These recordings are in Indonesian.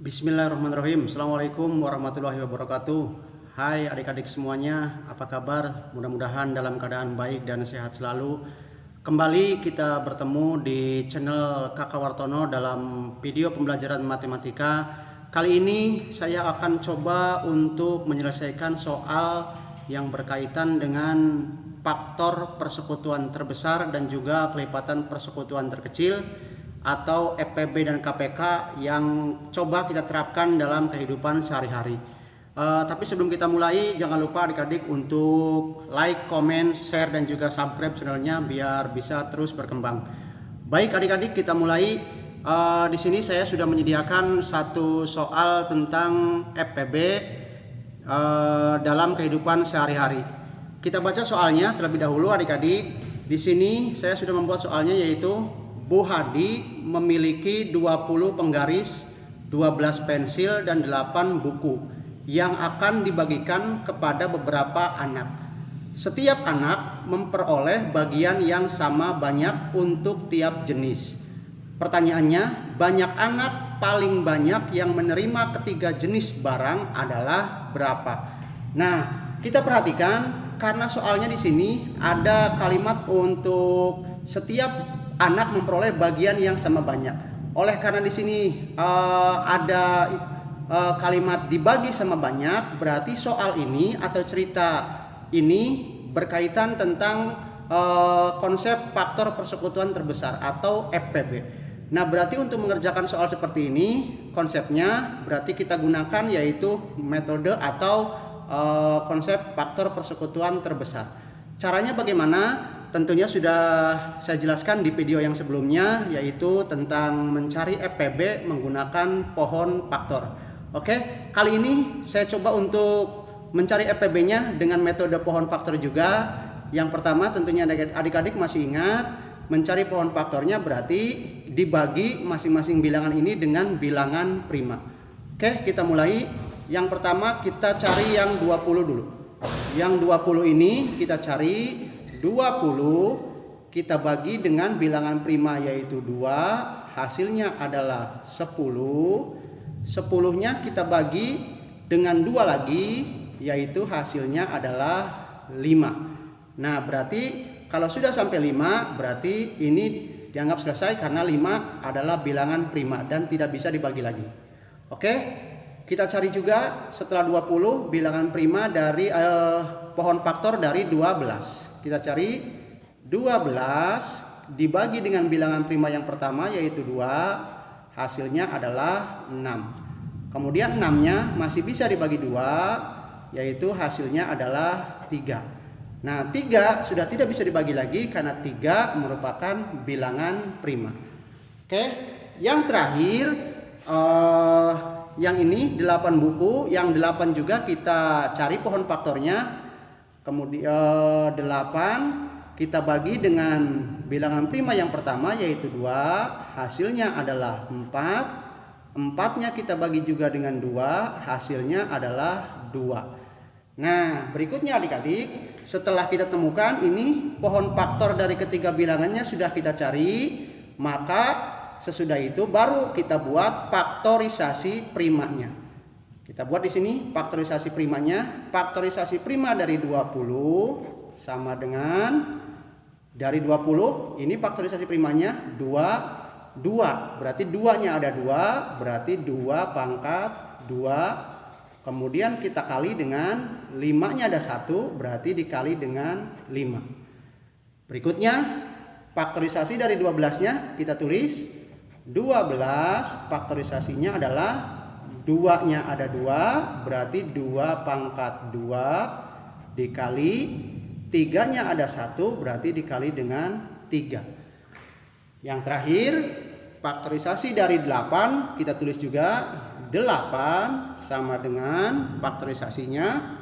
Bismillahirrahmanirrahim. Assalamualaikum warahmatullahi wabarakatuh. Hai adik-adik semuanya, apa kabar? Mudah-mudahan dalam keadaan baik dan sehat selalu. Kembali kita bertemu di channel Kakak Wartono dalam video pembelajaran matematika. Kali ini saya akan coba untuk menyelesaikan soal yang berkaitan dengan faktor persekutuan terbesar dan juga kelipatan persekutuan terkecil atau FPB dan KPK yang coba kita terapkan dalam kehidupan sehari-hari. Tapi sebelum kita mulai, jangan lupa adik-adik untuk like, comment, share, dan juga subscribe channelnya biar bisa terus berkembang. Baik adik-adik, kita mulai. Di sini saya sudah menyediakan satu soal tentang FPB dalam kehidupan sehari-hari. Kita baca soalnya terlebih dahulu adik-adik. Di sini saya sudah membuat soalnya, yaitu Bu Hadi memiliki 20 penggaris, 12 pensil, dan 8 buku yang akan dibagikan kepada beberapa anak. Setiap anak memperoleh bagian yang sama banyak untuk tiap jenis. Pertanyaannya, banyak anak paling banyak yang menerima ketiga jenis barang adalah berapa? Nah, kita perhatikan karena soalnya di sini ada kalimat untuk setiap anak memperoleh bagian yang sama banyak. Oleh karena di sini ada kalimat dibagi sama banyak, berarti soal ini atau cerita ini berkaitan tentang konsep faktor persekutuan terbesar atau FPB. Nah, berarti untuk mengerjakan soal seperti ini, konsepnya berarti kita gunakan yaitu metode atau konsep faktor persekutuan terbesar. Caranya bagaimana? Tentunya sudah saya jelaskan di video yang sebelumnya, yaitu tentang mencari FPB menggunakan pohon faktor. Oke, kali ini saya coba untuk mencari FPB-nya dengan metode pohon faktor juga. Yang pertama tentunya adik-adik masih ingat, mencari pohon faktornya berarti dibagi masing-masing bilangan ini dengan bilangan prima. Oke, kita mulai. Yang pertama kita cari yang 20 dulu. Yang 20 ini kita cari 20 kita bagi dengan bilangan prima yaitu 2, hasilnya adalah 10. 10-nya kita bagi dengan 2 lagi yaitu hasilnya adalah 5. Nah, berarti kalau sudah sampai 5 berarti ini dianggap selesai karena 5 adalah bilangan prima dan tidak bisa dibagi lagi. Oke, kita cari juga setelah 20 bilangan prima dari pohon faktor dari 12. Kita cari 12 dibagi dengan bilangan prima yang pertama yaitu 2, hasilnya adalah 6. Kemudian 6-nya masih bisa dibagi 2 yaitu hasilnya adalah 3. Nah, 3 sudah tidak bisa dibagi lagi karena 3 merupakan bilangan prima. Oke, yang terakhir yang ini 8 buku, yang 8 juga kita cari pohon faktornya. Kemudian 8 kita bagi dengan bilangan prima yang pertama yaitu 2, hasilnya adalah 4. 4-nya kita bagi juga dengan 2, hasilnya adalah 2. Nah, berikutnya adik-adik, setelah kita temukan ini pohon faktor dari ketiga bilangannya sudah kita cari, maka sesudah itu baru kita buat faktorisasi primanya. Kita buat di sini faktorisasi primanya. Faktorisasi prima dari 20 sama dengan dari 20 ini faktorisasi primanya 2. Berarti 2-nya ada 2, berarti 2 pangkat 2. Kemudian kita kali dengan 5-nya ada 1, berarti dikali dengan 5. Berikutnya faktorisasi dari 12-nya kita tulis 12 faktorisasinya adalah 2-nya ada 2, berarti 2 pangkat 2 dikali 3-nya ada 1, berarti dikali dengan 3. Yang terakhir faktorisasi dari 8 kita tulis juga 8 sama dengan faktorisasinya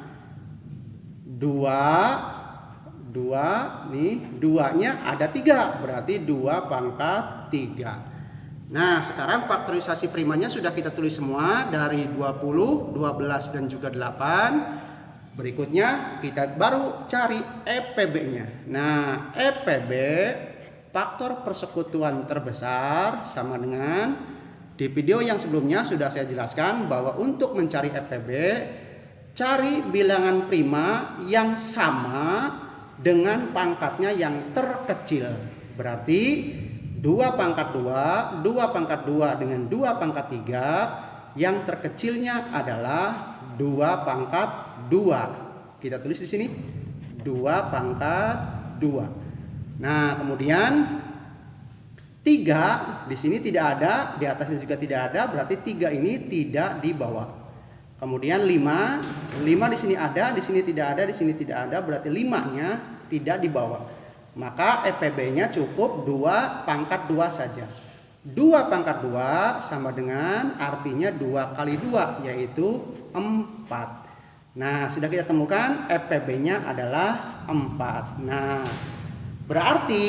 2 nih, 2-nya ada 3, berarti 2 pangkat 3. Nah, sekarang faktorisasi primanya sudah kita tulis semua dari 20, 12 dan juga 8. Berikutnya kita baru cari FPB-nya. Nah, FPB faktor persekutuan terbesar sama dengan Di video yang sebelumnya sudah saya jelaskan bahwa untuk mencari FPB, cari bilangan prima yang sama dengan pangkatnya yang terkecil. Berarti 2 pangkat 2, 2 pangkat 2 dengan 2 pangkat 3, yang terkecilnya adalah 2 pangkat 2. Kita tulis di sini 2 pangkat 2. Nah, kemudian 3 di sini tidak ada, di atasnya juga tidak ada, berarti 3 ini tidak dibawa. Kemudian 5 di sini ada, di sini tidak ada, di sini tidak ada, berarti 5-nya tidak dibawa. Maka FPB-nya cukup 2 pangkat 2 saja. 2 pangkat 2 sama dengan artinya 2 kali 2, yaitu 4. Nah, sudah kita temukan FPB-nya adalah 4. Nah, berarti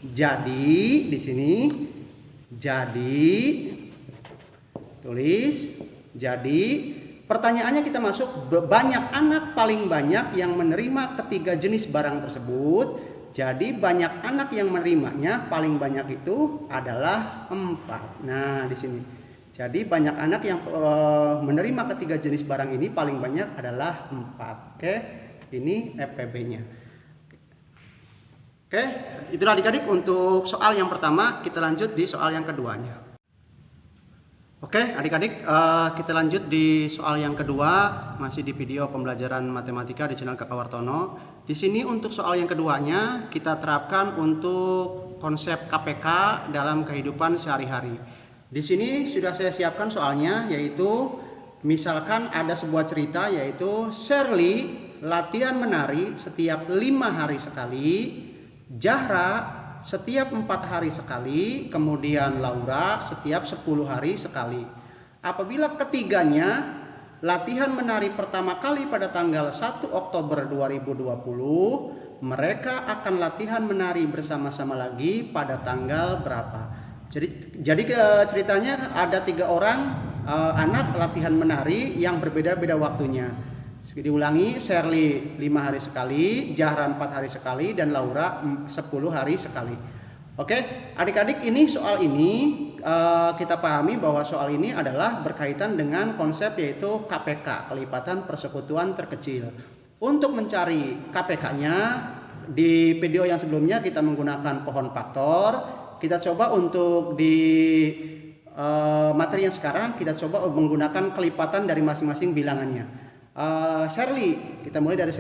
jadi di sini tulis pertanyaannya kita masuk banyak anak paling banyak yang menerima ketiga jenis barang tersebut. Jadi banyak anak yang menerimanya paling banyak itu adalah 4. Nah, di sini. Jadi banyak anak yang menerima ketiga jenis barang ini paling banyak adalah 4. Oke. Ini FPB-nya. Oke, itulah adik-adik untuk soal yang pertama. Kita lanjut di soal yang keduanya. Oke, adik-adik, kita lanjut di soal yang kedua, masih di video pembelajaran matematika di channel Kakak Wartono. Di sini untuk soal yang keduanya kita terapkan untuk konsep KPK dalam kehidupan sehari-hari. Di sini sudah saya siapkan soalnya, yaitu misalkan ada sebuah cerita, yaitu Shirley latihan menari setiap 5 hari sekali, Zahra setiap 4 hari sekali, kemudian Laura setiap 10 hari sekali. Apabila ketiganya latihan menari pertama kali pada tanggal 1 Oktober 2020, mereka akan latihan menari bersama-sama lagi pada tanggal berapa? Jadi ceritanya ada 3 orang anak latihan menari yang berbeda-beda waktunya. Diulangi, Shirley 5 hari sekali, Zahra 4 hari sekali, dan Laura 10 hari sekali. Oke, adik-adik, ini soal ini kita pahami bahwa soal ini adalah berkaitan dengan konsep yaitu KPK, kelipatan persekutuan terkecil. Untuk mencari KPK-nya, di video yang sebelumnya kita menggunakan pohon faktor. Kita coba untuk di materi yang sekarang kita coba menggunakan kelipatan dari masing-masing bilangannya. Shirley, kita mulai dari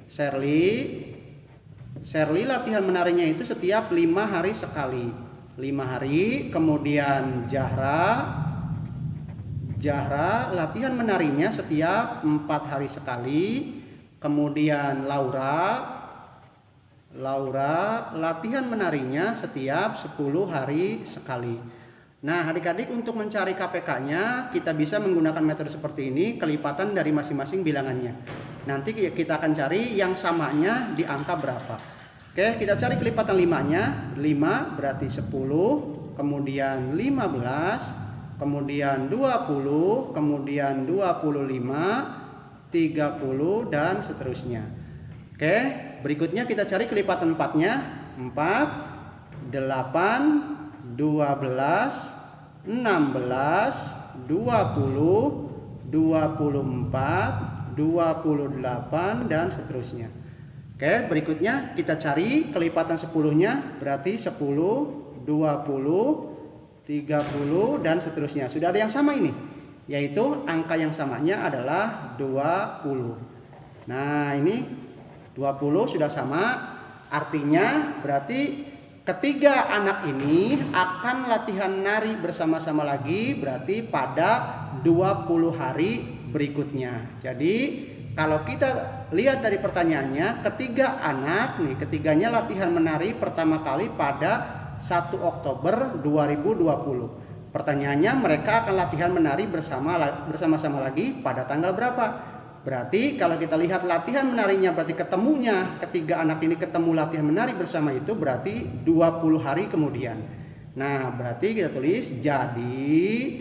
Shirley latihan menarinya itu setiap 5 hari sekali. 5 hari. Kemudian Zahra latihan menarinya setiap 4 hari sekali. Kemudian Laura latihan menarinya setiap 10 hari sekali. Nah, adik-adik, untuk mencari KPK-nya kita bisa menggunakan metode seperti ini, kelipatan dari masing-masing bilangannya. Nanti kita akan cari yang samanya di angka berapa. Oke, kita cari kelipatan 5-nya. 5 berarti 10, kemudian 15, kemudian 20, kemudian 25, 30, dan seterusnya. Oke, berikutnya kita cari kelipatan 4-nya. 4, 8, 12, 16, 20, 24, 28, dan seterusnya. Oke, berikutnya kita cari kelipatan 10-nya, berarti 10, 20, 30, dan seterusnya. Sudah ada yang sama ini, yaitu angka yang samanya adalah 20. Nah, ini 20 sudah sama, artinya berarti ketiga anak ini akan latihan nari bersama-sama lagi, berarti pada 20 hari berikutnya. Jadi kalau kita lihat dari pertanyaannya, ketiganya latihan menari pertama kali pada 1 Oktober 2020. Pertanyaannya, mereka akan latihan menari bersama-sama lagi pada tanggal berapa? Berarti kalau kita lihat latihan menarinya, berarti ketemunya ketiga anak ini ketemu latihan menari bersama itu berarti 20 hari kemudian. Nah, berarti kita tulis jadi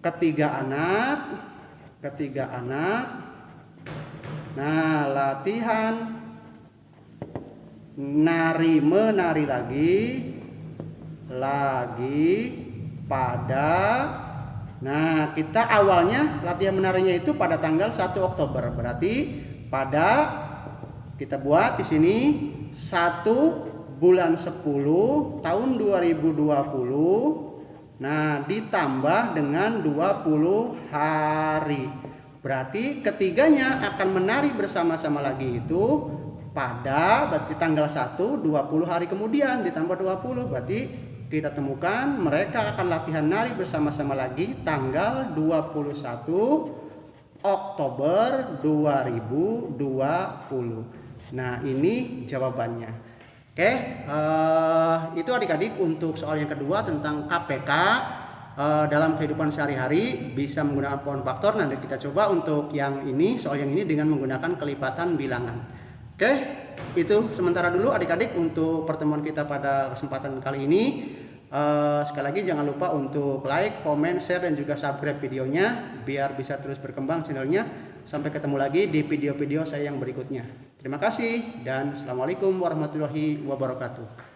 ketiga anak. Nah, latihan menari lagi pada. Nah, kita awalnya latihan menarinya itu pada tanggal 1 Oktober. Berarti pada, kita buat di sini 1 bulan 10 tahun 2020. Nah, ditambah dengan 20 hari. Berarti ketiganya akan menari bersama-sama lagi itu pada, berarti tanggal 1 20 hari kemudian ditambah 20. Berarti kita temukan mereka akan latihan nari bersama-sama lagi tanggal 21 Oktober 2020. Nah, ini jawabannya. Oke, itu adik-adik untuk soal yang kedua tentang KPK dalam kehidupan sehari-hari bisa menggunakan pohon faktor. Nanti kita coba untuk yang ini, soal yang ini dengan menggunakan kelipatan bilangan. Oke, itu sementara dulu adik-adik untuk pertemuan kita pada kesempatan kali ini. Sekali lagi jangan lupa untuk like, comment, share, dan juga subscribe videonya biar bisa terus berkembang channelnya. Sampai ketemu lagi di video-video saya yang berikutnya. Terima kasih dan assalamualaikum warahmatullahi wabarakatuh.